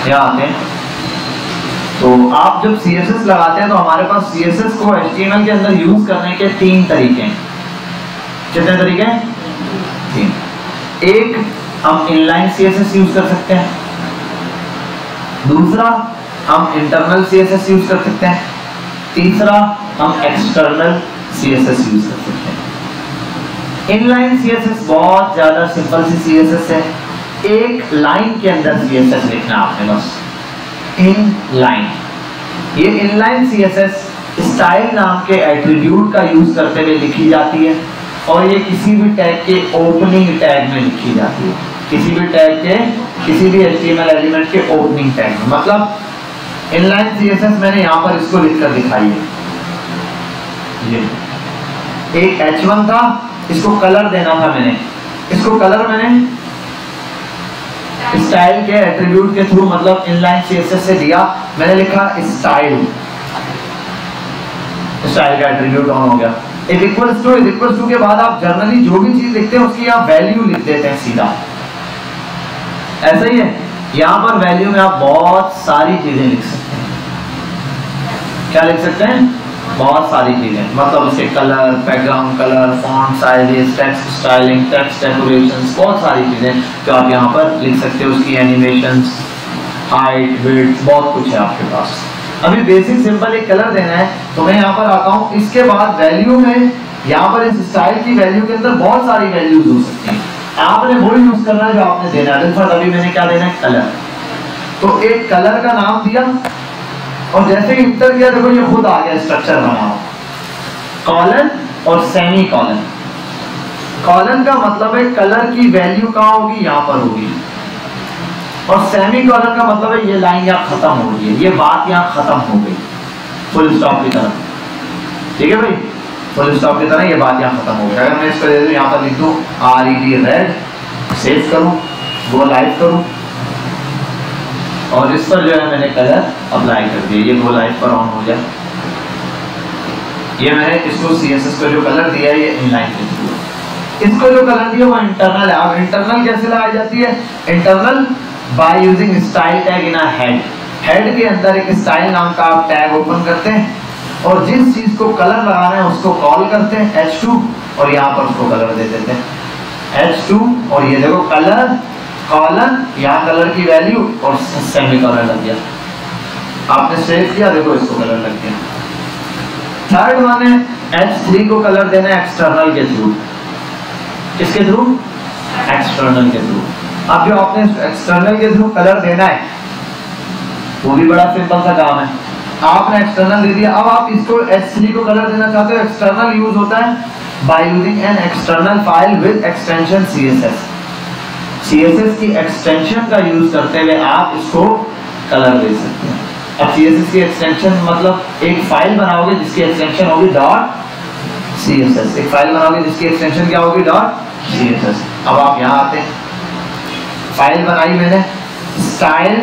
यहाँ आते हैं तो आप जब CSS लगाते हैं तो हमारे पास CSS को HTML के अंदर यूज करने के 3 तरीके हैं। कितने तरीके हैं? 3। एक, हम इनलाइन CSS यूज कर सकते हैं। दूसरा, हम इंटरनल CSS यूज कर सकते हैं। तीसरा, हम एक्सटर्नल CSS यूज कर सकते हैं। इनलाइन CSS बहुत ज्यादा सिंपल सी CSS है। एक लाइन के अंदर CSS लिखना आपने बस, इन लाइन। ये इनलाइन CSS स्टाइल नाम के एट्रीब्यूट का यूज करते हुए लिखी जाती है और ये किसी भी टैग के ओपनिंग टैग में लिखी जाती है। किसी भी टैग के, किसी भी HTML एलिमेंट के ओपनिंग टैग में। मतलब इनलाइन CSS मैंने यहाँ पर इसको लिखकर दिखाई है। ये एक H1 था, इसको कलर देना था मैंने, इसको कलर मैंने स्टाइल के एट्रीब्यूट के थ्रू मतलब इनलाइन CSS से दिया। मैंने लिखा स्टाइल, स्टाइल का एट्रीब्यूट ऑन हो गया। इक्वल्स टू के बाद आप जनरली जो भी चीज लिखते हैं उसकी आप वैल्यू लिख देते हैं सीधा, ऐसा ही है। यहाँ पर वैल्यू में आप बहुत सारी चीजें लिख सकते हैं। क्या लिख सकते हैं? बहुत सारी चीजें, मतलब उसके colour, background colour, font sizes, text styling, text decorations, बहुत सारी चीजें जो आप यहाँ पर लिख सकते हो। उसकी एनिमेशंस, हाइट, विड्थ, बहुत कुछ है आपके पास। अभी बेसिक सिंपल एक कलर देना है तो मैं यहाँ पर आता हूँ। इसके बाद वैल्यू में यहाँ पर इस स्टाइल की वैल्यू के अंदर बहुत सारी वैल्यूज हो सकती हैं। आपने वो यूज करना है जो आपने देना है। अभी मैंने क्या देना है? कलर। तो एक कलर का नाम दिया और जैसे ही इंटर किया देखो ये खुद आ गया स्ट्रक्चर बना हुआ, कॉलन और सेमी कॉलन। कॉलन का मतलब है कलर की वैल्यू कहाँ होगी? यहाँ पर होगी। और सेमी कॉलन का मतलब है ये लाइन यहाँ खत्म हो रही है, ये बात यहाँ खत्म हो गई, फुल स्टॉप की तरह। ठीक है भाई, फुल स्टॉप की तरह ये बात यहाँ खत्म हो गई। अगर मैं इसको दे दूं, यहाँ पर लिख दूं RED रेड, सेव करूं, वो लाइव करूं और इस पर जो है मैंने कलर अप्लाई कर दिया, ये वो लाइव पर ऑन हो जाए। ये मैंने इसको CSS को जो कलर दिया है ये इनलाइन के थ्रू। इसको जो कलर दिया वो इंटरनल है। अब इंटरनल कैसे लगाई जाती है? Internal by using style tag in a head. Head के अंदर एक स्टाइल नाम का आप टैग ओपन करते हैं और जिस चीज को कलर लगाना है उसको कॉल करते हैं H2 और यहाँ पर उसको कलर दे देते हैं H2 और ये देखो कलर, कॉलन, यहाँ कलर की वैल्यू और सेमी कॉलन लग गया। आपने सेव किया, देखो इसको कलर लग गया। थर्ड वन है H3 को कलर देना है एक्सटर्नल के थ्रू। किसके थ्रू? एक्सटर्नल के थ्रू। अब जो आपने एक्सटर्नल के थ्रू कलर देना है वो भी बड़ा सिंपल सा काम है। आपने एक्सटर्नल दे दिया, अब आप इसको H3 को कलर देना चाहते हो। एक्सटर्नल यूज होता है by using an external file with extension CSS। CSS की एक्सटेंशन का यूज करते हुए आप इसको कलर दे सकते हैं। अब CSS की एक्सटेंशन मतलब एक फाइल बनाओगे जिसकी एक्सटेंशन होगी .css। एक फाइल बनाओगे जिसकी एक्सटेंशन क्या होगी? .css। अब आप यहाँ आते हैं, फाइल बनाई मैंने, स्टाइल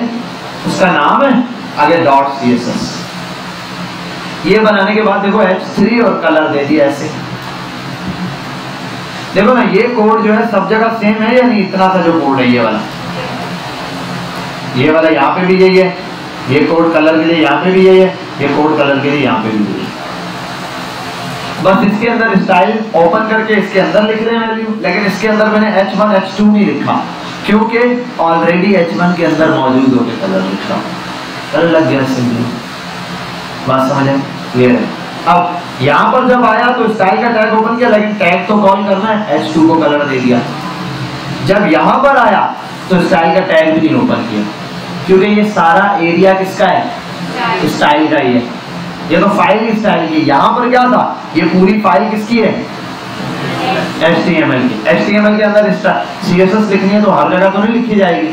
उसका नाम है, आगे .css। ये बनाने के बाद देखो H3 और कलर दे दिया ऐसे। देखो ना ये कोड जो है सब जगह सेम है या नहीं? इतना सा जो कोड है ये वाला यहाँ पे भी यही है, ये कोड कलर के लिए यहाँ पे भी यही है, ये कोड कलर के लिए यहाँ पे भी यही है। बस इसके अंदर स्टाइल ओपन करके इसके अंदर लिख रहे हैं वैल्यू, लेकिन इसके अंदर मैंने H1 H2 नहीं लिखा क्योंकि ऑलरेडी H1 के अंदर मौजूद होकर कलर लिख रहा हूँ। कलर लग गया सिंपली, बात समझे? क्लियर है? अब यहाँ पर जब आया तो स्टाइल का टैग ओपन किया, लेकिन टैग तो कॉल करना है, H2 को कलर दे दिया। जब यहाँ पर आया तो स्टाइल का टैग भी नहीं ओपन किया क्योंकि ये सारा एरिया किसका है? स्टाइल का ही है। ये तो फाइल स्टाइल की। यहाँ पर क्या था? ये पूरी फाइल किसकी है? HTML की। HTML के अंदर CSS लिखनी है तो हर जगह तो नहीं लिखी जाएगी,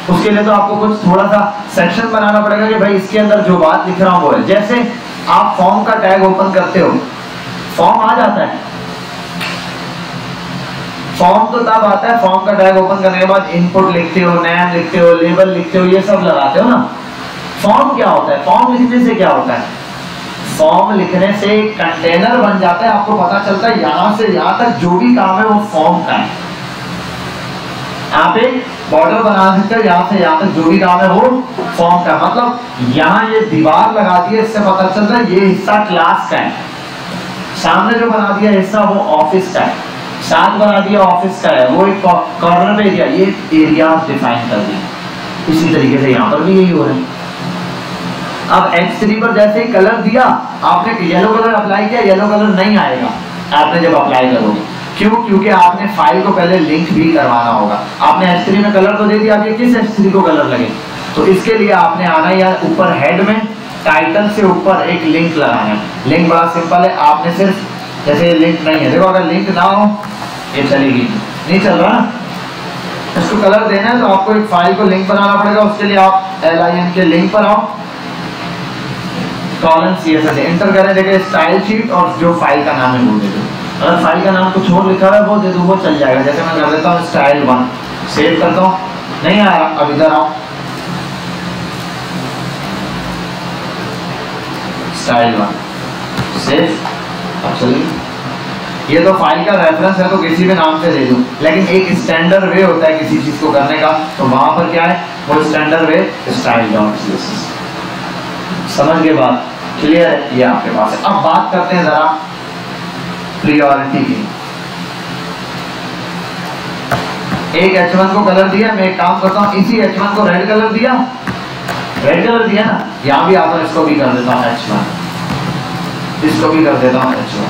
उसके लिए तो आपको कुछ थोड़ा सा सेक्शन बनाना पड़ेगा कि भाई इसके अंदर जो बात लिख रहा हूँ वो है। जैसे आप फॉर्म का टैग ओपन करते हो, फॉर्म आ जाता है। फॉर्म तो तब आता है, फॉर्म का टैग ओपन करने के बाद इनपुट लिखते हो, नेम लिखते हो, लेबल लिखते हो, ये सब लगाते हो ना। फॉर्म क्या होता है? फॉर्म लिखने से क्या होता है? फॉर्म लिखने से एक कंटेनर बन जाता है, आपको पता चलता है यहाँ से यहाँ तक जो भी काम है वो फॉर्म का है। आप एक बॉर्डर बना सकते हो यहाँ से यहाँ तक, जो भी काम है वो फॉर्म का, मतलब यहाँ ये दीवार लगा दी है, इससे पता चलता है ये हिस्सा क्लास का है। सामने जो बना दिया हिस्सा वो ऑफिस का है, साथ बना दिया ऑफिस का है, वो एक कॉर्नर पे एरिया, ये एरिया डिफाइन कर दिया। इसी तरीके से यहाँ पर भी यही हो रहा है। अब H3 पर जैसे ही कलर दिया आपने, येलो कलर अप्लाई किया, येलो कलर नहीं आएगा आपने जब अप्लाई करोगे। क्यों? क्योंकि आपने फाइल को पहले लिंक भी करवाना होगा। आपने H3 में कलर तो दे दिया, आगे किस H3 को कलर लगे, तो इसके लिए आपने आना या ऊपर हेड में टाइटल से ऊपर एक लिंक लगाना है। लिंक बड़ा सिंपल है, आपने सिर्फ जैसे लिंक नहीं है, देखो अगर लिंक ना हो ये चलेगी नहीं, चल रहा ना, इसको कलर देना है तो आपको एक फाइल को लिंक बनाना पड़ेगा। उसके लिए आप LIN के लिंक पर आओ, कॉलन CSS एंटर करें, देखें स्टाइल शीट और जो फाइल का नाम है वो दे दो। अगर फाइल का नाम कुछ और लिखा है वो दे दो, वो चल जाएगा। जैसे मैं कर देता हूँ स्टाइल 1, सेव करता हूँ, नहीं आ रहा, अब इधर आओ स्टाइल 1 सेव, अब चलिए। ये तो फाइल का रेफरेंस है तो किसी भी नाम से ले लूँ, लेकिन एक स्टैंडर्ड वे होता है किसी चीज को करने का, तो वहां पर क्या है वो स्टैंडर्ड वे style.css। समझ गए बात? क्लियर है? ये आपके पास है। अब बात करते हैं जरा प्रायोरिटी की। एक H1 को कलर दिया, मैं एक काम करता हूँ, इसी H1 को रेड कलर दिया, रेड कलर दिया ना, यहाँ भी आता हूँ, इसको भी कर देता हूँ H1, इसको भी कर देता हूँ H1।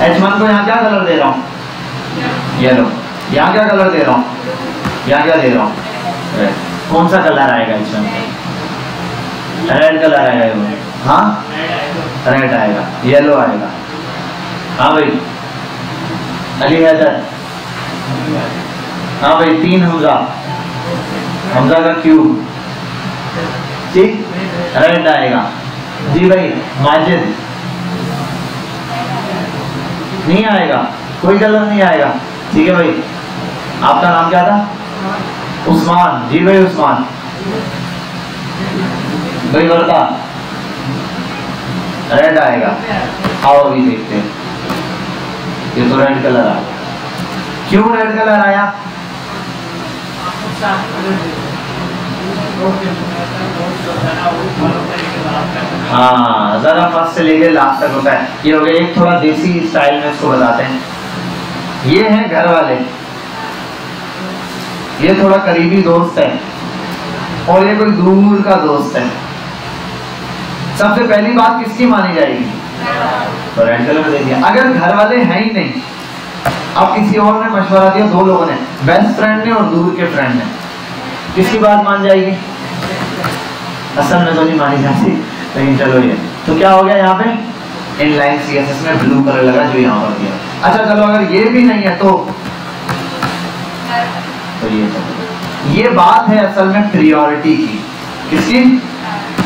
H1 को यहाँ क्या कलर दे रहा हूँ? येलो। यहाँ क्या कलर दे रहा हूँ? यहाँ क्या दे रहा हूँ? रेड। कौन सा कलर आएगा H1 में? रेड कलर आएगा। हाँ रेड आएगा, येलो आएगा। हाँ भाई अली हैदर, हाँ भाई 3 हमजा, हमजा का क्यूब, ठीक, रेड आएगा। जी भाई माजिद नहीं आएगा, कोई कलर नहीं आएगा, ठीक है भाई। आपका नाम क्या था? उस्मान, जी भाई उस्मान भाई, वर्दा रेड आएगा। आओ अभी देखते हैं, ये तो रेड कलर आया। क्यों रेड कलर आया? हाँ जरा फर्स्ट से लेके लास्ट तक होता है। ये हो गया एक थोड़ा देसी स्टाइल में इसको बताते हैं। ये है घर वाले, ये थोड़ा करीबी दोस्त है और ये कोई दूर का दोस्त है। सबसे पहली बात किसकी मानी जाएगी? तो रेड कलर दे दिया। अगर घर वाले हैं ही नहीं, अब किसी और ने मशवरा दिया, दो लोगों ने, बेस्ट फ्रेंड ने और दूर के फ्रेंड ने, किसकी बात मान जाएगी? असल में तो नहीं मानी जाती, लेकिन चलो ये तो क्या हो गया, यहाँ पे इनलाइन CSS में ब्लू कलर लगा जो यहाँ पर दिया। अच्छा चलो अगर ये भी नहीं है तो ये बात है असल में प्रायोरिटी की। किसकी?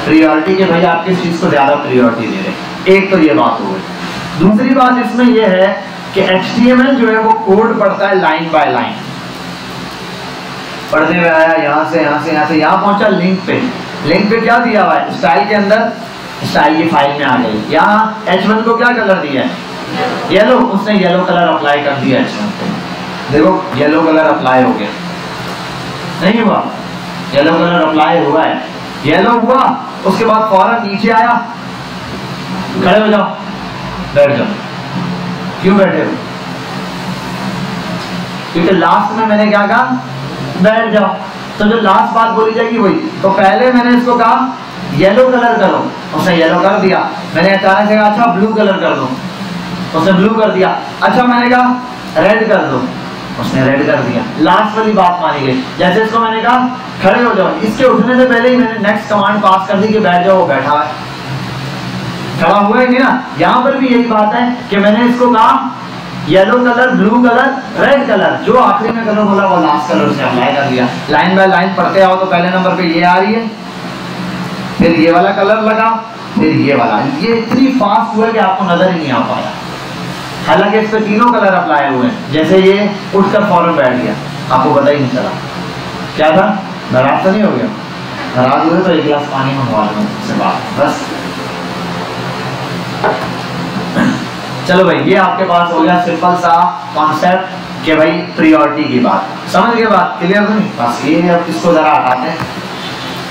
प्रायोरिटी के भाई आप किस चीज को ज्यादा प्रायोरिटी दे रहे। एक तो ये बात हो गई। दूसरी बात इसमें ये है कि HTML जो है वो कोड पढ़ता है लाइन बाय लाइन, पढ़ते हुए आया यहाँ से यहाँ से यहाँ से यहाँ पहुंचा लिंक पे। लिंक पे क्या दिया हुआ है? स्टाइल के अंदर स्टाइल की फाइल में आ गई। यहाँ H1 को क्या कलर दिया है? येलो। उसने येलो कलर अप्लाई कर दिया H1 पे, देखो येलो कलर अप्लाई हो गया, नहीं हुआ? येलो कलर अप्लाई हुआ है, येलो हुआ। उसके बाद फौरन नीचे आया, खड़े हो जाओ, बैठ जाओ। क्यों बैठे हो? क्योंकि लास्ट में मैंने क्या कहा? बैठ जाओ। तो जो लास्ट बात बोली जाएगी वही। तो पहले मैंने इसको कहा येलो कलर करो, उसने येलो कर दिया। मैंने अचानक से कहा अच्छा ब्लू कलर कर दो, उसने ब्लू कर दिया। अच्छा मैंने कहा रेड कर दो, उसने रेड कर दिया। लास्ट वाली बात मानी गई। जैसे इसको मैंने कहा खड़े हो जाओ, इसके उठने से पहले ही मैंने नेक्स्ट कमांड पास कर दी कि बैठ जाओ, वो बैठा है, खड़ा हुआ है ना। यहाँ पर भी यही बात है कि मैंने इसको कहा yellow colour, blue colour, red colour, जो आखिरी में कलर बोला वो लास्ट कलर से अप्लाई कर दिया। लाइन बाय लाइन पढ़ते आओ तो पहले नंबर पे ये आ रही है, फिर ये वाला कलर लगा, फिर ये वाला। ये इतनी फास्ट हुआ कि आपको नजर ही नहीं आ पाया। हालांकि इस पे तीनों कलर अप्लाई हुए हैं। जैसे ये उठकर फौरन बैठ गया, आपको पता ही नहीं चला। क्या था? नाराज तो नहीं हो गया? नाराज हुए तो एक गिलास पानी मंगवा लो उससे बात, बस। चलो भाई ये आपके पास हो गया सिंपल सा कॉन्सेप्ट कि भाई प्रियोरिटी की बात, समझ गए बात, क्लियर तो नहीं? बस ये अब इसको जरा हटाते हैं,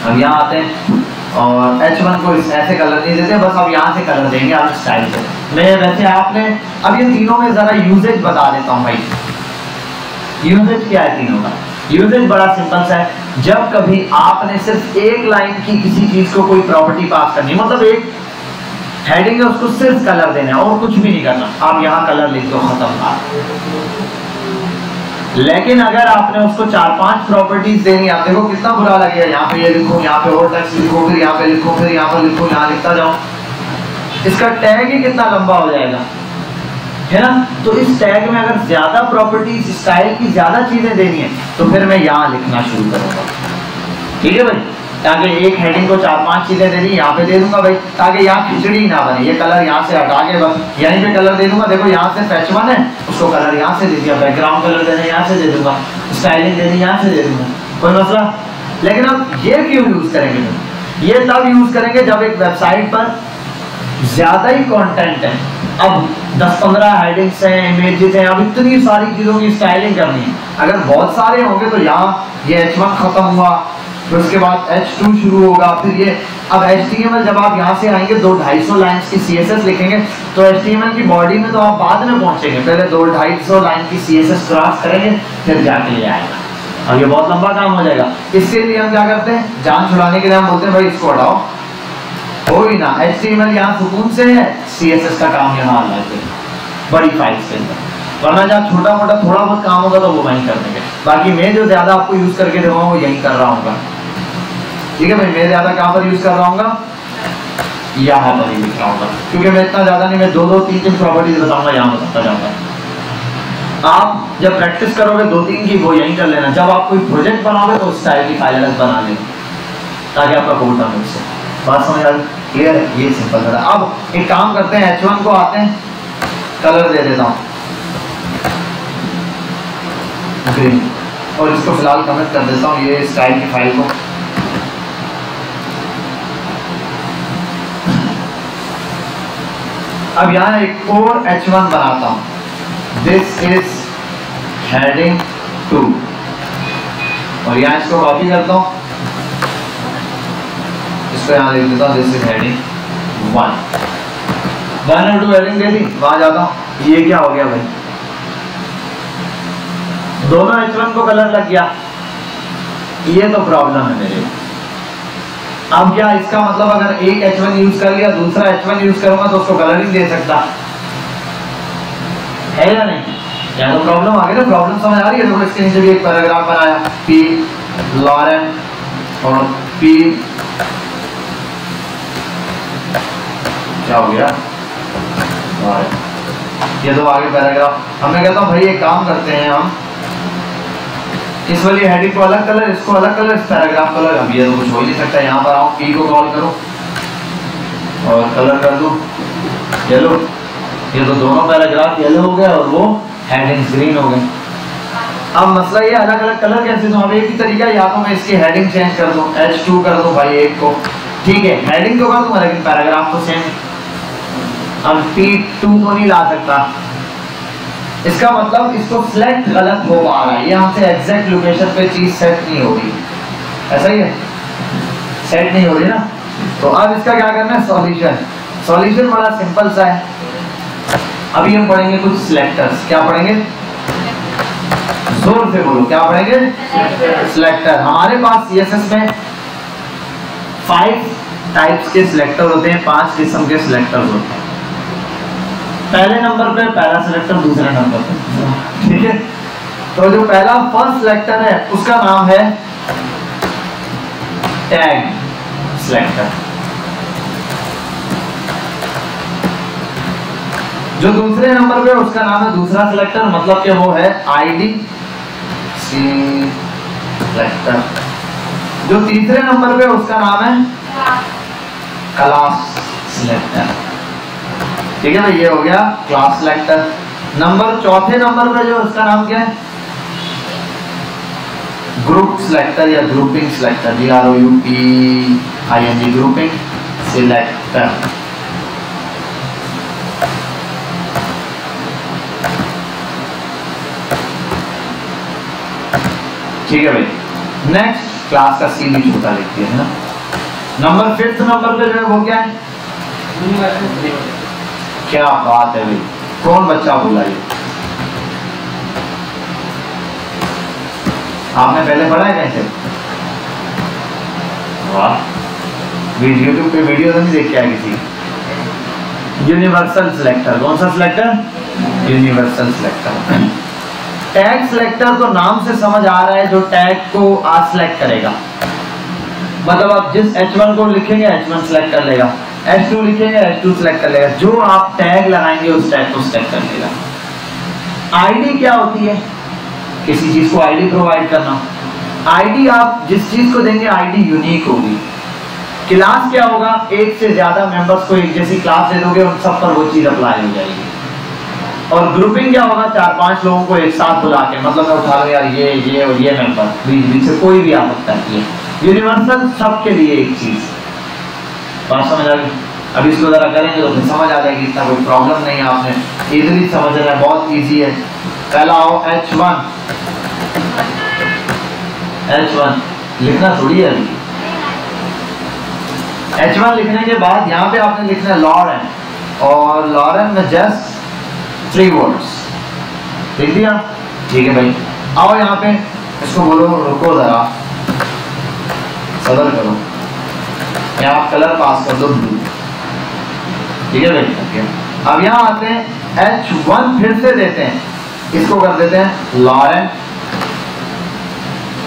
अब यहाँ आते हैं और H1 को ऐसे कलर नहीं देते, बस अब यहाँ से कलर देंगे आप स्टाइल से। मैं वैसे आपने अब ये तीनों में जरा यूजेज बता देता हूँ भाई। यूजेज क्या है तीनों का? यूजेज बड़ा सिंपल सा है, जब कभी आपने सिर्फ एक लाइन की किसी चीज को कोई प्रॉपर्टी पास करनी, मतलब एक हेडिंग है उसको सिर्फ कलर देना है और कुछ भी नहीं करना, आप यहाँ कलर लिख दो, खत्म बात। लेकिन अगर आपने उसको 4-5 प्रॉपर्टीज देनी, आप देखो कितना बुरा लगेगा, यहाँ पे ये लिखो, यहाँ पे और टेक्स्ट लिखो, फिर यहाँ पे लिखो, फिर यहाँ पर लिखो, यहाँ लिखता जाओ, इसका टैग ही कितना लंबा हो जाएगा, है ना? तो इस टैग में अगर ज्यादा प्रॉपर्टीज, स्टाइल की ज्यादा चीजें देनी है तो फिर मैं यहाँ लिखना शुरू करूंगा, ठीक है भाई? ताकि एक हेडिंग को 4-5 चीजें देनी, यहाँ पे दे दूंगा भाई, ताकि यहाँ खिचड़ी ना बने। ये कलर यहाँ से हटा के बस यहीं पे कलर दे दूंगा, देखो यहाँ से H1 है, उसको कलर यहाँ से दे दिया, बैकग्राउंड कलर देना यहाँ से दे दूंगा, स्टाइलिंग देनी यहाँ से दे दूंगा, कोई मसला। लेकिन अब ये क्यों यूज करेंगे? ये तब यूज करेंगे जब एक वेबसाइट पर ज्यादा ही कंटेंट है, अब 10-15 हेडिंग्स हैं, इमेजेस हैं, अब इतनी सारी चीजों की स्टाइलिंग करनी है। अगर बहुत सारे होंगे तो यहाँ ये H1 खत्म हुआ, फिर उसके बाद H2 शुरू होगा, फिर ये अब HTML जब आप यहाँ से आएंगे 200-250 लाइन्स की CSS लिखेंगे तो HTML की बॉडी में तो आप बाद में पहुंचेंगे, पहले 200-250 लाइन की CSS क्रॉस करेंगे फिर जाके ये आएगा, अब ये बहुत लंबा काम हो जाएगा। इसके लिए हम क्या करते हैं, जान छुड़ाने के लिए हम बोलते हैं भाई इसको हटाओ, हो ही ना, HTML यहाँ सुकून से है, CSS का काम यहाँ आ जाते हैं बड़ी फाइल्स के अंदर, वरना जब छोटा मोटा थोड़ा बहुत काम होगा तो वो वहीं कर देंगे। बाकी मैं जो ज्यादा आपको यूज करके दे रहा हूँ वो यहीं कर रहा हूँ, ठीक है भाई? मैं ज्यादा कहाँ पर यूज कर रहा हूँ, यहाँ पर ही लिख रहा हूँ, क्योंकि मैं इतना ज्यादा नहीं, मैं 2-2, 3-3 प्रॉपर्टीज बताऊंगा, यहाँ बताता जाऊंगा। आप जब प्रैक्टिस करोगे 2-3 की वो यहीं कर लेना, जब आप कोई प्रोजेक्ट बनाओगे तो स्टाइल की फाइल अलग बना लेना ताकि आपका कोड ना मिल सके। बात समझ आ गई? क्लियर है? ये सिंपल है। अब एक काम करते हैं, H1 को आते हैं, कलर दे देता हूँ ग्रीन, और इसको फिलहाल कमेंट कर देता हूँ ये स्टाइल की फाइल को। अब यहाँ एक और H1 बनाता हूँ, दिस इज हेडिंग 2, और यहाँ इसको कॉपी करता हूँ, इसको यहाँ लिख देता हूँ दिस इज हेडिंग 1 और 2 हेडिंग दे दी, वहां जाता हूँ, ये क्या हो गया भाई, दोनों H1 को कलर लग गया, ये तो प्रॉब्लम है मेरे। अब क्या इसका मतलब अगर एक H1 यूज कर लिया, दूसरा H1 यूज करूंगा तो उसको कलर नहीं दे सकता है या नहीं? यहाँ तो प्रॉब्लम आ गई ना, प्रॉब्लम समझ आ रही है? देखो इसके नीचे भी एक पैराग्राफ बनाया, P लॉरेन और P क्या हो गया, ये दो आगे पैराग्राफ। अब मैं कहता हूँ भाई एक काम करते हैं, हम इस वाली हेडिंग को अलग कलर, इसको अलग कलर, इस पैराग्राफ को अलग, अब ये तो कुछ हो ही नहीं सकता। यहाँ पर आओ, P को कॉल करो और कलर कर दो येलो, ये तो दोनों पैराग्राफ येलो हो गए और वो हेडिंग्स ग्रीन हो गए। अब मसला ये अलग अलग कलर कैसे दूं? अब एक ही तरीका, या तो मैं इसकी हेडिंग चेंज कर दूं, H2 कर दूं भाई एक को, ठीक है, हेडिंग तो कर दूंगा लेकिन पैराग्राफ तो सेम। अब P2 को नहीं ला सकता, इसका मतलब इसको सिलेक्ट गलत हो पा रहा है, यहाँ से एग्जैक्ट लोकेशन पे चीज सेट नहीं हो रही, ऐसा ही है, सेट नहीं हो रही ना। तो अब इसका क्या करना है, सॉल्यूशन। सॉल्यूशन बड़ा सिंपल सा है, अभी हम पढ़ेंगे कुछ सिलेक्टर्स। क्या पढ़ेंगे? जोर से बोलो, क्या पढ़ेंगे? सिलेक्टर। हमारे पास CSS में 5 टाइप्स के सिलेक्टर होते हैं, 5 किस्म के सिलेक्टर्स होते हैं। पहले नंबर पे पहला सिलेक्टर, दूसरे नंबर पे, ठीक है। तो जो पहला फर्स्ट सिलेक्टर है उसका नाम है टैग सिलेक्टर। जो दूसरे नंबर पे उसका नाम है दूसरा सिलेक्टर, मतलब कि वो है ID सिलेक्टर। जो तीसरे नंबर पे उसका नाम है क्लास सिलेक्टर, ठीक है भाई, ये हो गया क्लास सिलेक्टर। चौथे नंबर पे जो उसका नाम क्या है, ग्रुप सिलेक्टर या grouping selector, GROUPING, grouping selector. ठीक है भाई। नेक्स्ट क्लास का सी भी छोटा लिखती है ना। नंबर 5th नंबर पे जो है वो क्या है? क्या बात है भाई, कौन बच्चा बोला ये? आपने पहले पढ़ा है कैसे? वाह, यूट्यूब पे वीडियो तो नहीं देख के आए किसी? यूनिवर्सल सिलेक्टर, कौन सा selector? Universal selector. Tag selector तो नाम से समझ आ रहा है, जो टैग को आज सिलेक्ट करेगा, मतलब आप जिस H1 को लिखेंगे H1 सिलेक्ट कर लेगा, H2 लिखेंगे H2 सिलेक्ट कर लेगा, जो आप टैग लगाएंगे उस टैग को सिलेक्ट कर लेगा। आईडी क्या होती है? किसी चीज को आईडी प्रोवाइड करना। आईडी आप जिस चीज को देंगे आईडी यूनिक होगी। क्लास क्या होगा? एक से ज्यादा मेंबर्स को एक जैसी क्लास दे दोगे, उन सब पर वो चीज अप्लाई हो जाएगी। और ग्रुपिंग क्या होगा? 4-5 लोगों को एक साथ बुला के, मतलब मैं उठा लो यार ये और ये मेंबर, बीच से कोई भी आ सकता है। यूनिवर्सल सबके लिए एक चीज, बात समझ आ गई? अब इसको जरा करेंगे तो फिर समझ आ जाएगी, इतना कोई प्रॉब्लम नहीं है, आपने इजीली समझ रहे हैं, बहुत इजी है। पहला आओ H1 लिखना थोड़ी है अभी। H1 लिखने के बाद यहाँ पे आपने लिखना है लॉरेन, और लॉरेन में जस्ट 3 वर्ड्स लिख दिया, ठीक है भाई। आओ यहाँ पे इसको बोलो रुको जरा, सबर करो, यहाँ आप कलर पास कर दो ब्लू, ठीक है भाई। okay. अब यहाँ आते हैं H1 फिर से देते हैं, इसको कर देते हैं लॉरेन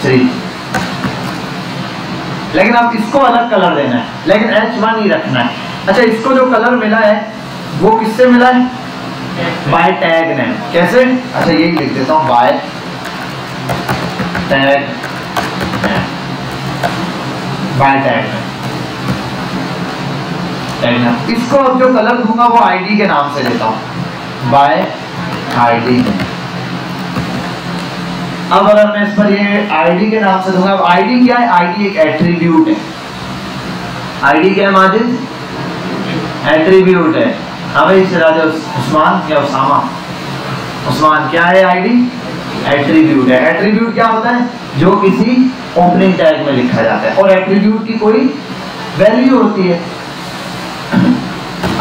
3, लेकिन अब इसको अलग कलर देना है, लेकिन H1 ही रखना है। अच्छा, इसको जो कलर मिला है वो किससे मिला है? By tag name. कैसे? अच्छा यही लिख देता हूं, by tag name, by tag name. इसको अब जो कलर दूंगा वो आईडी के नाम से देता हूं, बाय आईडी। अब अगर मैं इस पर ये आईडी के नाम से दूंगा, अब आईडी क्या है? आईडी एक एट्रीब्यूट है। आईडी क्या है माजिद? एट्रीब्यूट है। अब इस राजा उस्मान या उसामा, उस्मान क्या है? आईडी एट्रीब्यूट है। एट्रीब्यूट क्या होता है? जो किसी ओपनिंग टैग में लिखा जाता है, और एट्रीब्यूट की कोई वैल्यू होती है।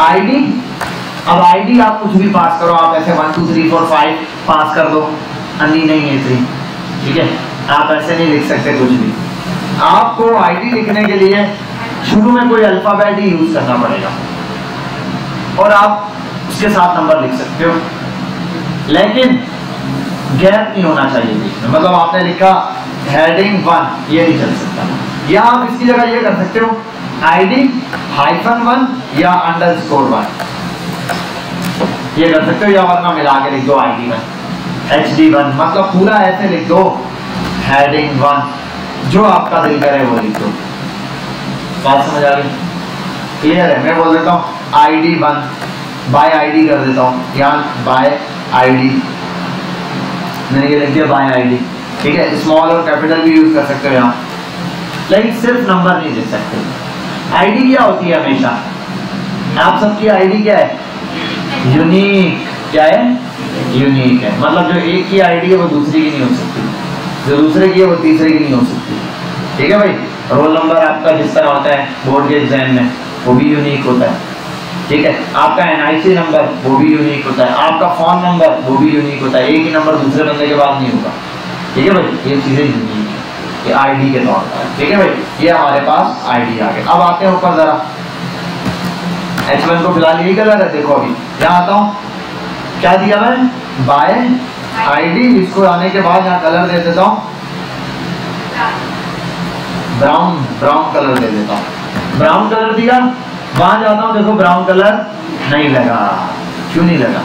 आईडी, अब आईडी आप कुछ भी पास करो, आप ऐसे 1 2 3 4 5 पास कर दो, अन्नी नहीं है 3, ठीक है, आप ऐसे नहीं लिख सकते कुछ भी। आपको आईडी लिखने के लिए शुरू में कोई अल्फाबेट ही यूज करना पड़ेगा, और आप उसके साथ नंबर लिख सकते हो, लेकिन गैप नहीं होना चाहिए बीच में। मतलब आपने लिखा हेडिंग 1, ये नहीं चल सकता। या आप इसकी जगह ये कर सकते हो आईडी -1 या _1, ये कर सकते हो, या वरना मिला के लिख दो आईडी 1 HD1, मतलब पूरा ऐसे लिख दो हेडिंग 1, जो आपका दिल करे वो लिख दो। बात समझ आ गई? क्लियर है? मैं बोल देता हूँ ID1 बाय आईडी कर देता हूँ, यहाँ बाय आईडी मैंने ये लिख दिया, बाय आईडी, ठीक है। स्मॉल और कैपिटल भी यूज कर सकते हो यहाँ, लेकिन सिर्फ नंबर नहीं दे सकते। आईडी क्या होती है? हमेशा आप सबकी आईडी क्या है? यूनिक। क्या है? यूनिक है, मतलब जो एक की आईडी है वो दूसरी की नहीं हो सकती, जो दूसरे की है वो तीसरे की नहीं हो सकती, ठीक है भाई। रोल नंबर आपका जिस तरह होता है बोर्ड के एग्जाम में, वो भी यूनिक होता है, ठीक है। आपका NIC नंबर वो भी यूनिक होता है, आपका फोन नंबर वो भी यूनिक होता है, एक ही नंबर दूसरे बंदे के बाद नहीं होगा, ठीक है भाई। ये चीजें यूनिक है, ये आईडी के तौर पर, ठीक है भाई। ये हमारे पास आईडी आ गए। अब आते हैं ऊपर जरा, H1 को फिलहाल यही कलर है, देखो अभी यहाँ आता हूँ, क्या दिया मैं? Bye ID. इसको आने के बाद यहाँ कलर दे देता हूँ ब्राउन कलर दे देता हूँ। ब्राउन कलर दिया, वहां जाता हूँ, देखो ब्राउन कलर नहीं लगा। क्यों नहीं लगा?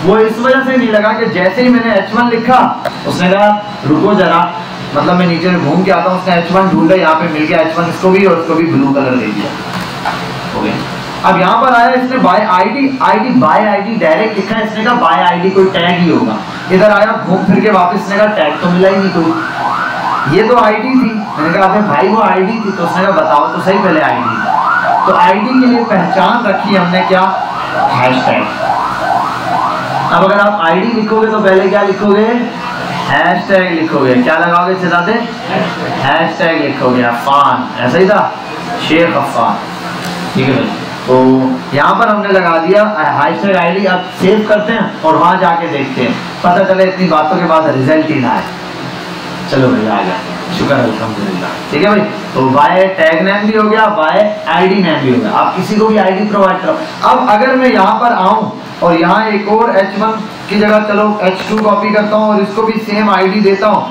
वो इस वजह से नहीं लगा कि जैसे ही मैंने H1 लिखा, उसने कहा रुको जरा, मतलब मैं नीचे घूम के आता हूँ, उसने H1 ढूंढा, यहाँ पे मिल गया H1 इसको भी, और उसको भी ब्लू कलर दे दिया, हो गया। अब यहाँ पर आया इसने bye ID bye ID direct लिखा है, इसने कहा बाय आईडी कोई टैग ही होगा। इधर आया घूम फिर के वापस, इसने कहा टैग तो मिला ही नहीं कोई, ये तो आईडी थी। मैंने कहा अबे भाई वो आईडी थी, तो उसने कहा बताओ तो सही पहले आईडी। तो आईडी के लिए पहचान रखी हमने क्या? हैशटैग। अब अगर आप आईडी लिखोगे तो पहले क्या लिखोगे? हैशटैग लिखोगे, क्या लगाओगे सिद्धार्थ? हैशटैग लिखोगे अफान, ऐसा ही था, शेख अफान। ठीक है भाई, तो यहाँ पर हमने लगा दिया हैशटैग आईडी। अब सेव करते हैं और वहां जाके देखते हैं, पता चले इतनी बातों के बाद रिजल्ट ही ना आए। चलो भाई आ गया, शुक्र अल्हम्दुलिल्लाह। ठीक है भाई, तो बाय टैग नेम भी हो गया, बाय आईडी नेम भी हो गया। आप किसी को भी आईडी प्रोवाइड करो। अब अगर मैं यहाँ पर आऊँ और यहाँ एक और H1 की जगह चलो H2 कॉपी करता हूँ और इसको भी सेम आईडी देता हूँ,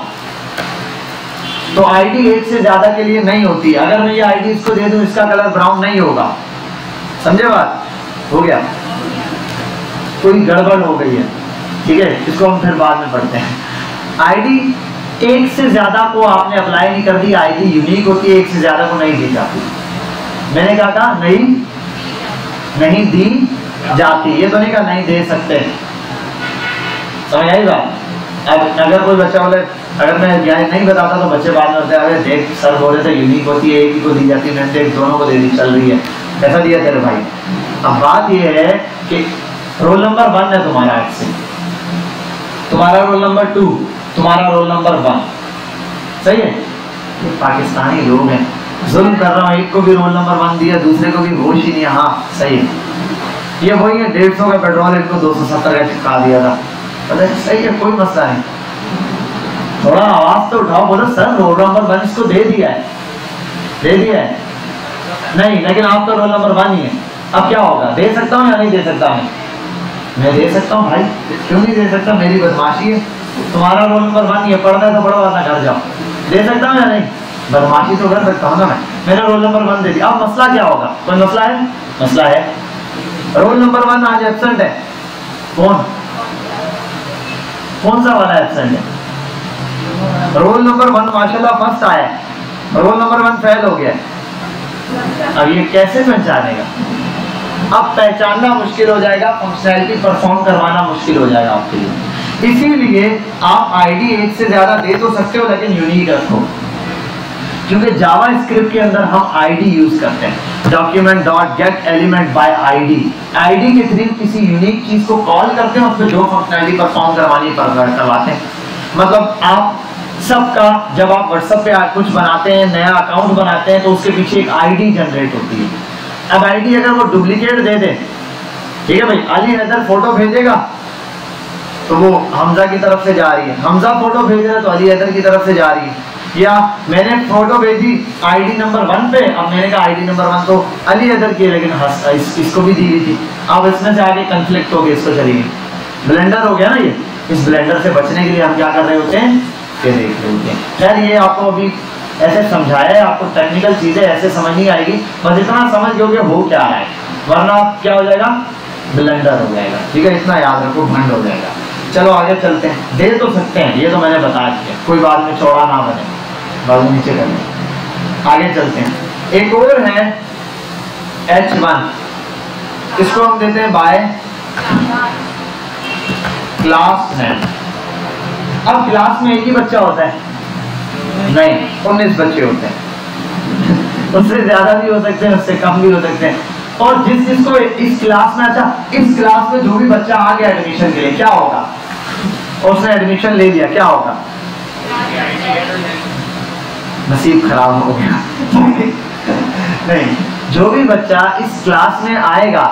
तो आईडी एक से ज्यादा के लिए नहीं होती। अगर मैं ये आईडी इसको दे दूं, इसका कलर ब्राउन नहीं होगा, समझे बात? हो गया, कोई गड़बड़ हो गई है। ठीक है, इसको हम फिर बाद में पढ़ते हैं। आईडी एक से ज्यादा को आपने अप्लाई नहीं कर दी, आईडी यूनिक होती है, एक से ज्यादा को नहीं दी जाती। मैंने क्या कहा? नहीं दी जाती, ये तो नहीं कहा नहीं दे सकते। समझ आई बात? अब अगर कोई बच्चा बोले, अगर मैं नहीं बताता तो बच्चे बाद में बताते हैं देख सर बोल रहे थे यूनिक होती है, एक ही को दी जाती है, मैंने देख दोनों को दे दी, चल रही है, कैसा दिया तेरे भाई। अब बात ये है कि रोल नंबर 1 है तुम्हारा, आपसे तुम्हारा रोल नंबर 2, तुम्हारा रोल नंबर 1, सही है? ये पाकिस्तानी लोग हैं, जुल्म कर रहा हूँ, एक को भी रोल नंबर 1 दिया, दूसरे को भी होश ही नहीं है। हाँ सही है, ये वही है 150 का पेट्रोल, एक को 270 का चिपका दिया था, सही है, कोई मसला नहीं। थोड़ा आवाज तो उठाओ, बोलो सर रोल नंबर 1 इसको दे दिया है, दे दिया है नहीं, लेकिन आप तो रोल नंबर 1 ही है। अब क्या होगा? दे सकता हूँ या नहीं दे सकता? मैं दे सकता हूँ भाई, क्यों नहीं दे सकता? मेरी बदमाशी है। तुम्हारा रोल नंबर 1 ही है, पढ़ना है तो पढ़ो वरना घर जाओ। दे सकता हूँ या नहीं? बदमाशी तो कर सकता हूँ ना मैं। मेरा रोल नंबर 1 दे दिया, अब मसला क्या होगा? कोई मसला है? मसला है, रोल नंबर 1 आज एब्सेंट है। कौन सा वाला एब्सेंट है? रोल नंबर 1 माशाल्लाह फर्स्ट आया है, रोल नंबर 1 फेल हो गया। अब ये कैसे पहचानेगा? अब पहचानना मुश्किल हो जाएगा, फंक्शनैलिटी परफॉर्म करवाना मुश्किल हो जाएगा आपके लिए। इसीलिए आप आईडी एक से ज्यादा दे तो सकते हो, लेकिन यूनिक रखो, क्योंकि जावा स्क्रिप्ट के अंदर हम आईडी यूज करते हैं, document dot gate element by ID. ID के थ्रू किसी यूनिक चीज को कॉल करते हैं, उसमें जो फंक्शनैलिटी परफॉर्म करवानी करवाते हैं। मतलब आप सबका जब आप व्हाट्सएप पे कुछ बनाते हैं, नया अकाउंट बनाते हैं, तो उसके पीछे एक आईडी जनरेट होती है। अब आईडी अगर वो डुप्लीकेट दे दे, ठीक है भाई, अली हैदर फोटो भेजेगा तो वो हमजा की तरफ से जा रही है, हमजा फोटो भेज रहा है तो अली हैदर की तरफ से जा रही है। या मैंने फोटो भेजी आईडी नंबर 1 पे, अब मैंने कहा आईडी नंबर 1 तो अली हैदर की है, लेकिन इसको भी दी हुई थी। अब इसमें से आगे कंफ्लिक्ट हो गया, इसको चलेगी, ब्लेंडर हो गया ना ये। इस ब्लेंडर से बचने के लिए हम क्या कर रहे होते हैं, ये देख रहे होते हैं। खैर ये आपको अभी ऐसे समझाया है, आपको टेक्निकल चीजें ऐसे समझ नहीं आएगी, बस इतना समझ लोगे हो क्या रहा है, वरना क्या हो जाएगा, ब्लेंडर हो जाएगा। ठीक है, इतना याद रखो, भंड हो जाएगा। चलो आगे चलते हैं। दे तो सकते हैं, ये तो मैंने बता दिया, कोई बात में चौड़ा ना बने, बाजू नीचे कर लें। आगे चलते हैं, एक और है H1, इसको हम देते हैं बाय क्लास नेम। अब क्लास में एक ही बच्चा होता है? नहीं, 19 बच्चे होते हैं। उससे ज्यादा भी हो सकते हैं, उससे कम भी हो सकते हैं। और जिसको इस क्लास में, अच्छा इस क्लास में जो भी बच्चा आ गया एडमिशन के लिए, क्या होगा? उसने एडमिशन ले लिया, क्या होगा? नसीब खराब हो गया। नहीं, जो भी बच्चा इस क्लास में आएगा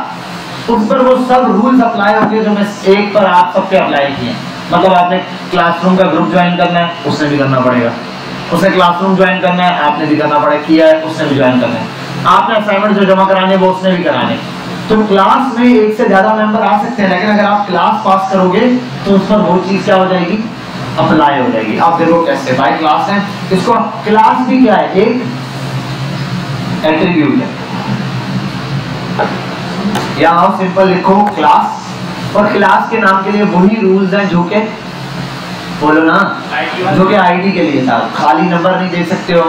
उस पर वो सब रूल्स अप्लाई होंगे जो मैं एक पर आप सब पे अप्लाई किए। मतलब आपने क्लासरूम का ग्रुप ज्वाइन करना है, उसने भी करना पड़ेगा। उसने क्लासरूम ज्वाइन करना है, आपने भी करना पड़ेगा, किया है, उसने भी ज्वाइन करना है। आपने असाइनमेंट जो जमा कराने वो उसने भी कराने। तो क्लास में एक से ज्यादा मेंबर आ सकते हैं, लेकिन अगर आप क्लास पास करोगे तो उस पर वो चीज क्या हो जाएगी, अप्लाई हो जाएगी। आप देखो कैसे, बाय क्लास है, इसको क्लास भी क्या है, एक एट्रीब्यूट है। यहाँ सिंपल लिखो क्लास, और क्लास के नाम के लिए वही रूल्स हैं जो के, बोलो ना, जो कि आईडी के लिए था। खाली नंबर नहीं दे सकते हो,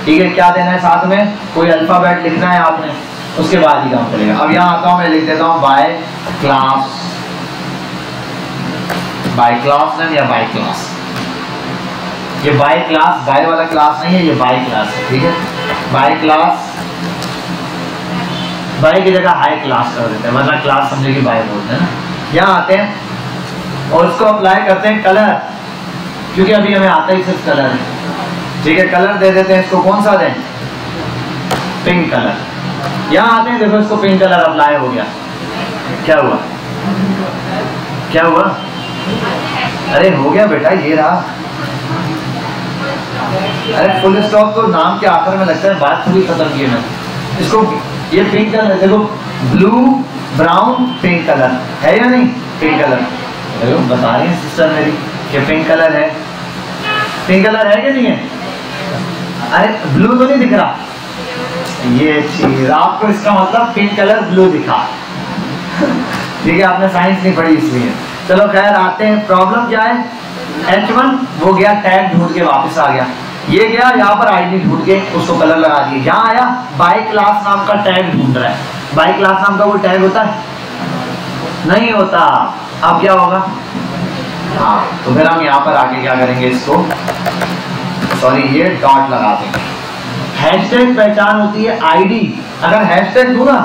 ठीक है, क्या देना है साथ में, कोई अल्फाबेट लिखना है आपने, उसके बाद ही काम चलेगा। अब यहाँ आता हूँ, मैं लिख देता हूँ by class, by class name या बाय क्लास। ये बाय क्लास, बाय वाला क्लास नहीं है, ये बाय क्लास है, ठीक है। बाय क्लास, बाय की जगह हाई क्लास कर देते हैं, वरना क्लास समझे कि बाय बोलते हैं ना। यहाँ आते हैं और इसको अप्लाई करते हैं कलर। क्योंकि अभी हमें आता ही सिर्फ कलर है। ठीक है, कलर दे देते हैं इसको, कौन सा दें? Pink colour. यहाँ आते हैं, देखो इसको पिंक कलर अप्लाई हो गया, क्या हुआ? क्या हुआ? अरे हो गया बेटा, ये रहा। अरे फुल स्टॉप तो नाम के आखिर में लगता है, बात पूरी खत्म की है। इसको ये पिंक कलर देखो, ब्लू ब्राउन पिंक कलर है या नहीं? पिंक कलर देखो, बता रही है सिस्टर मेरी कि पिंक कलर है। पिंक कलर है कि नहीं है? अरे ब्लू तो नहीं दिख रहा, ये चीज आपको इसका मतलब पिंक कलर ब्लू दिखा। ठीक है, आपने साइंस नहीं पढ़ी इसलिए। चलो खैर, आते हैं प्रॉब्लम क्या है। H1 वो गया टैग ढूंढ के वापस आ गया, ये गया यहाँ पर आईडी ढूंढ के उसको कलर लगा दिए। यहाँ आया बाय क्लास नाम का टैग ढूंढ रहा है। बाय क्लास नाम का वो टैग होता है? नहीं होता। अब क्या होगा? हाँ, तो फिर हम यहाँ पर आके क्या करेंगे, इसको सॉरी ये डॉट लगा देंगे। हैशटैग पहचान होती है आईडी। अगर हैशटैग दूं ना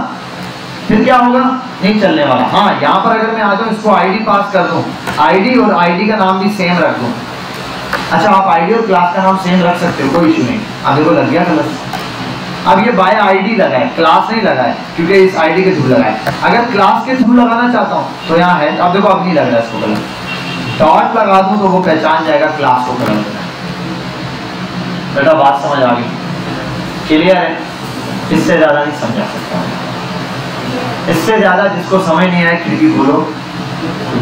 फिर क्या होगा? नहीं चलने वाला। हाँ, यहाँ पर अगर मैं आ जाऊँ, इसको आईडी पास कर दूं, आईडी और आईडी का नाम भी सेम रख दूं। अच्छा, आप आईडी और क्लास का नाम सेम रख सकते हो, कोई इशू नहीं। अब देखो लग गया कलर। अब ये बाय आईडी लगा है, क्लास नहीं लगा है, क्योंकि इस आईडी के थ्रू लगा है। अगर क्लास के थ्रू लगाना चाहता हूँ तो यहाँ है, अब देखो अब नहीं लग रहा है इसको कलर। डॉट लगा दूं तो वो पहचान जाएगा क्लास को कलर देना। बेटा बात समझ आ गई? क्लियर है? इससे ज्यादा नहीं समझा सकता, इससे ज्यादा जिसको समझ नहीं आए खिड़की खोलो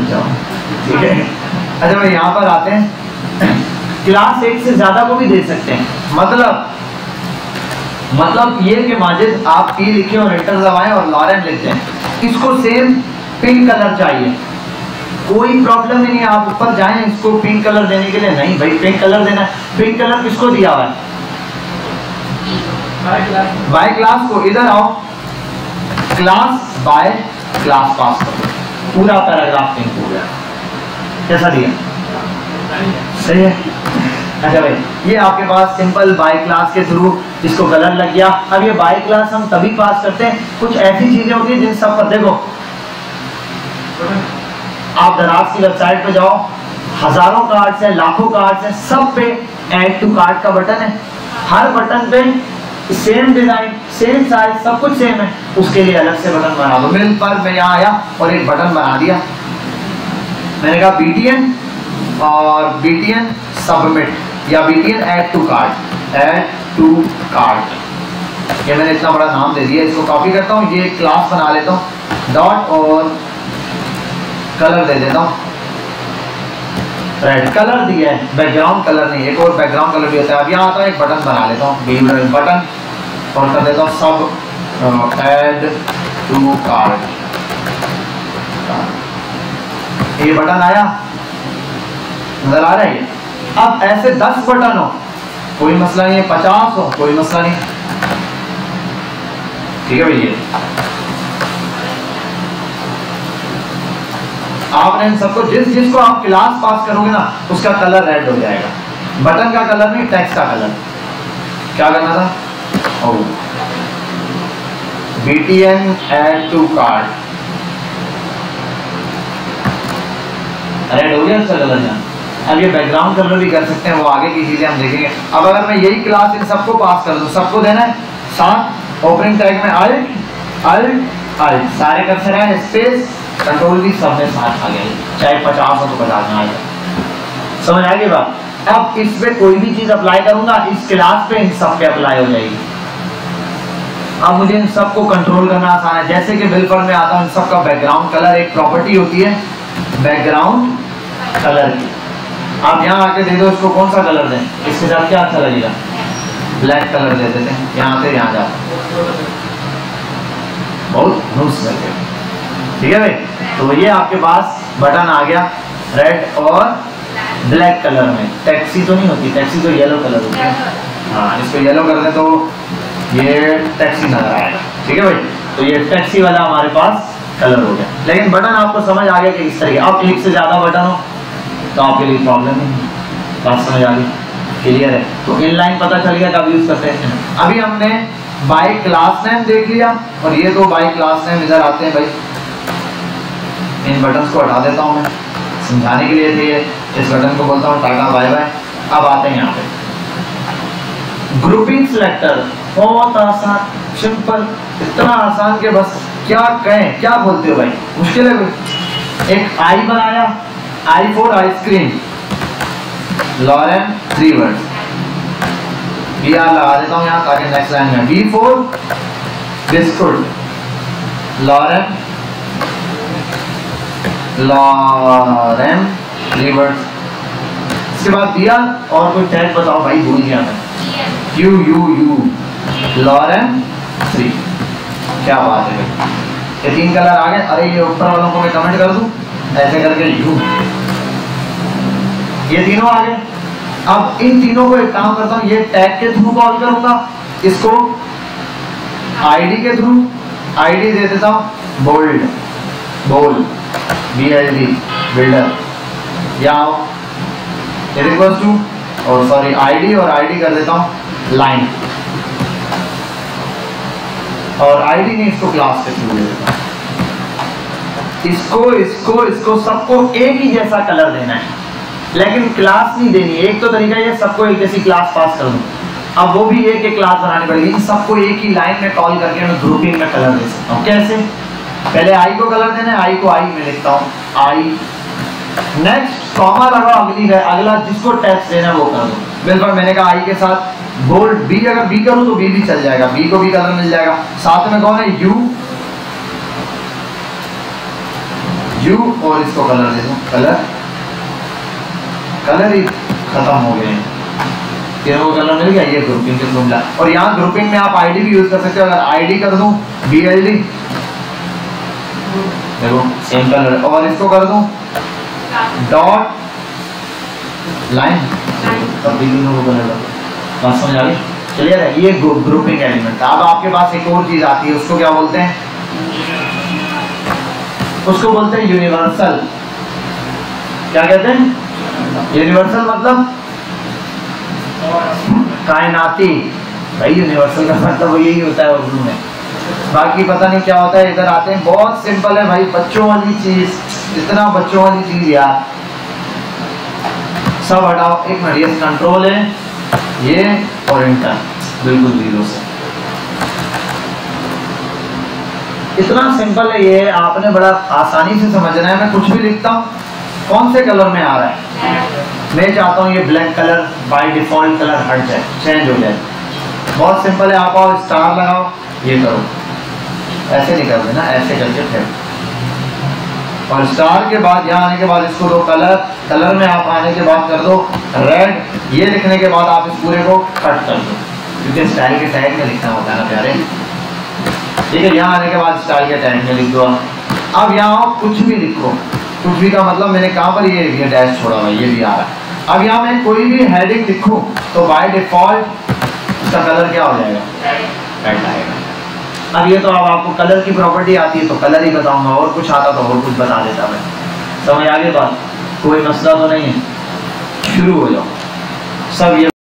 जाओ। ठीक है, अच्छा भाई यहाँ पर आते हैं। क्लास एक से ज्यादा को भी दे सकते हैं। मतलब ये कि माजिद आप पी लिखे और एंटर दबाएं और लॉरेन लिखते हैं, इसको सेम पिंक कलर चाहिए, कोई प्रॉब्लम ही नहीं। आप ऊपर जाएं इसको पिंक कलर देने के लिए, नहीं भाई पिंक कलर देना है। पिंक कलर किसको दिया हुआ है? बाय क्लास को। इधर आओ, क्लास बाय क्लास पास करो, पूरा पैराग्राफ पिंक हो गया। कैसा दिया? सही है। अच्छा भाई, ये आपके पास सिंपल बाय क्लास के थ्रू इसको कलर लग गया। अब ये बाय क्लास हम तभी पास करते हैं, कुछ ऐसी चीजें होती है जिन सब पर देखो, आप दराज की वेबसाइट पे जाओ, हजारों कार्ड्स हैं, लाखों कार्ड्स हैं, सब पे ऐड टू कार्ड का बटन है। हर बटन पे सेम डिजाइन, सेम साइज, सब कुछ सेम है, उसके लिए अलग से बटन बना दो। मेरे पर मैं यहाँ आया और एक बटन बना दिया, मैंने कहा BTN और BTN सबमिट या BTN add to cart, add to cart. ये मैंने इतना बड़ा नाम दे दिया। इसको कॉपी करता हूँ, ये क्लास बना लेता हूँ, डॉट और कलर दे देता हूँ रेड। कलर दिया है, बैकग्राउंड कलर नहीं, एक और बैकग्राउंड कलर भी होता है। अब यहाँ आता है, एक बटन बना लेता हूँ, बटन, और कर देता हूँ सब ऐड टू कार्ड। ये बटन आया, नजर आ रहा है ये। अब ऐसे 10 बटन हो कोई मसला नहीं है, 50 हो कोई मसला नहीं। ठीक है भैया, आपने इन सबको जिसको आप क्लास पास करोगे ना उसका कलर रेड हो जाएगा। बटन का कलर नहीं, टेक्स्ट का कलर। क्या करना था? BTN add to cart, red हो गया उसका कलर यहाँ। अब ये बैकग्राउंड कलर भी कर सकते हैं, वो आगे की चीजें हम देखेंगे। अब अगर मैं यही क्लास इन सबको पास कर दूं, सबको देना है, साथ ओपनिंग टैग में अल्ट सारे कर्सर हैं, स्पेस कंट्रोल भी सब में साथ आ गया, चाहे 50 हो तो 50 में आ जाए। समझ आ गई बात? अब इस पे कोई भी चीज अप्लाई करूंगा, इस क्लास पे इन सब पे अप्लाई हो जाएगी। अब मुझे इन सब को कंट्रोल करना आसान है। जैसे कि बिल पर में आता हूँ, इन सब का बैकग्राउंड कलर एक प्रॉपर्टी होती है बैकग्राउंड कलर की। आप यहाँ आके दे दो, इसको कौन सा कलर दें, इसके साथ क्या अच्छा लगेगा? ब्लैक कलर दे देते हैं। यहाँ से यहाँ जाते बहुत घुस लगे। ठीक है भाई, तो ये आपके पास बटन आ गया रेड और ब्लैक कलर में। टैक्सी तो नहीं होती, टैक्सी तो येलो कलर होती है। हाँ, इसको येलो कर दे तो ये टैक्सी नजर आएगा। ठीक है भाई, तो ये टैक्सी वाला हमारे पास कलर हो गया। लेकिन बटन आपको समझ आ गया कि इस तरीके। अब एक से ज्यादा बटन हो तो आपके लिए प्रॉब्लम नहीं, बात समझ आ गई? क्लियर है? तो इनलाइन पता चल गया कब यूज करते हैं। अभी हमने बाय क्लास नेम देख लिया, और ये दो बाय क्लास नेम इधर आते हैं भाई। इन बटन्स को हटा देता हूं मैं, समझाने के लिए थे ये। इस बटन को बोलता हूँ टाटा बाय बाय। अब आते हैं यहाँ पे ग्रुपिंग सिलेक्टर, बहुत आसान, सिंपल, इतना आसान कि बस क्या कहें, क्या बोलते हो भाई, मुश्किल है कोई। एक आई बनाया, I for ice cream, lorem 3 words, B R लगा देता हूँ यहाँ ताकि नेक्स्ट लाइन में। B for biscuit, lorem 3 words. इसके बाद दिया और कोई टैग बताओ भाई, भूल गया मैं। यू यू यू, लॉरेन 3। क्या बात है भाई, ये 3 कलर आ गए। अरे ये ऊपर वालों को मैं कमेंट कर दूं ऐसे करके, यू, ये तीनों आ गए। अब इन तीनों को एक काम करता हूं, ये टैग के थ्रू कॉल करूंगा, इसको आईडी के थ्रू, आईडी दे देता हूं बोल्ड, बोल BLD, बिल्डर, या इक्वल्स टू, और सॉरी आईडी, और आईडी कर देता हूं लाइन, और आईडी नहीं, इसको क्लास के थ्रू दे देता हूं। इसको इसको इसको सबको एक ही जैसा कलर देना है, लेकिन क्लास नहीं देनी। एक तो तरीका ये, सबको एक जैसी क्लास पास कर दूं, अब वो भी एक क्लास बनानी पड़ेगी। सबको एक ही लाइन में कॉल करके मैं ग्रुपिंग में कलर दे सकता हूँ। कैसे? पहले आई को कलर देना है, आई को आई में लिखता हूँ, आई, नेक्स्ट कॉमा लगाओ, अगला जिसको टेक्स्ट देना है वो कर दो। बिल्कुल, मैंने कहा आई के साथ बोल्ड बी, अगर बी करूँ तो बी भी चल जाएगा, बी को भी कलर मिल जाएगा। साथ में कौन है? यू, यू, और इसको कलर दे दो, कलर, कलर ही खत्म हो गए हैं, तीनों को कलर मिल गया। ये ग्रुपिंग के थ्रू मिला। और यहाँ ग्रुपिंग में आप आईडी भी यूज कर सकते हो। अगर आईडी कर दूं BLD, देखो सेम कलर, और इसको कर दूं डॉट लाइन, तब भी तीनों को कलर लगा। बात समझ आ गई? चलिए, ये ग्रुपिंग एलिमेंट। अब आपके पास एक और चीज आती है, उसको क्या बोलते हैं? उसको बोलते हैं यूनिवर्सल। क्या कहते हैं? यूनिवर्सल मतलब कायनाती। भाई यूनिवर्सल का मतलब यही होता है उर्दू में, बाकी पता नहीं क्या होता है। इधर आते हैं, बहुत सिंपल है भाई, बच्चों वाली चीज, इतना बच्चों वाली चीज यार, सब हटाओ। एक मिनट, ये कंट्रोल है, ये और इंटर, बिल्कुल 0 से। इतना सिंपल है ये, आपने बड़ा आसानी से समझना है। मैं कुछ भी लिखता हूँ, कौन से कलर में आ रहा है, मैं चाहता हूँ ये black colour by default colour हट जाए, चेंज हो जाए। बहुत सिंपल है, आप आओ स्टार लगाओ, ये करो, ऐसे नहीं कर देना, ऐसे करके फिर, और स्टार के बाद यहाँ आने के बाद इसको दो कलर, कलर में आप आने के बाद कर दो रेड। ये लिखने के बाद आप इस पूरे को कट कर दो, क्योंकि स्टाइल के टैग में लिखना होता है ना प्यारे। ठीक है, यहाँ आने के बाद स्टाइल के टैग में लिख दो। अब यहाँ कुछ भी लिखो, कुछ भी का मतलब मैंने कहाँ पर ये डैश छोड़ा हुआ, ये भी आ रहा है। अब यहाँ मैं कोई भी हेडिंग लिखूँ तो बाय डिफॉल्ट इसका कलर क्या हो जाएगा? रेड आएगा। अब ये तो अब आपको कलर की प्रॉपर्टी आती है तो कलर ही बताऊंगा, और कुछ आता तो और कुछ बता देता मैं। समझ आ गई बात? कोई मसला तो नहीं है, शुरू हो जाओ सब। ये